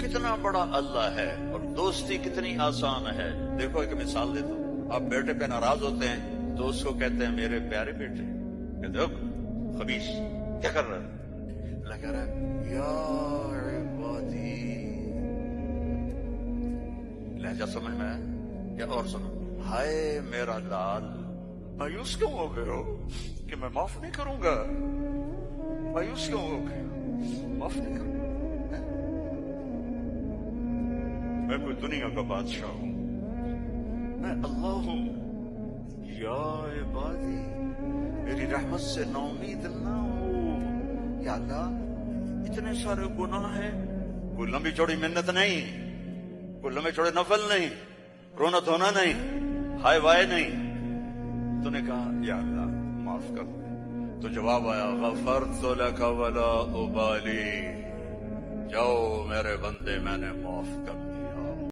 کتنا بڑا اللہ ہے اور دوستی کتنی آسان ہے. دیکھو ایک مثال دیتا ہوں. آپ بیٹے پہ ناراض ہوتے ہیں تو اس کو کہتے ہیں میرے پیارے بیٹے. کہتے ہو خبیث کیا کر رہا ہے؟ اللہ کہہ رہا ہے یا عبادی. لہجہ سمجھ میں ہے یا اور سنو. ہائے میرا لال مایوس کیوں ہو گئے ہو کہ میں معاف نہیں کروں گا؟ مایوس کیوں ہو گئے؟ معاف نہیں کروں گا. میں کوئی دنیا کا بادشاہ ہوں؟ میں اللہ ہوں. یا عبادی میری رحمت سے نا امید نہ ہو. یا اللہ اتنے سارے گناہ ہیں، کوئی لمبی چوڑی منت نہیں، کوئی لمبے چوڑے نفل نہیں، رونا دھونا نہیں، ہائے وائے نہیں. تو نے کہا یا اللہ معاف کر. تو جواب آیا غفرت لک ولا ابالی. جاؤ میرے بندے میں نے معاف کر دیا.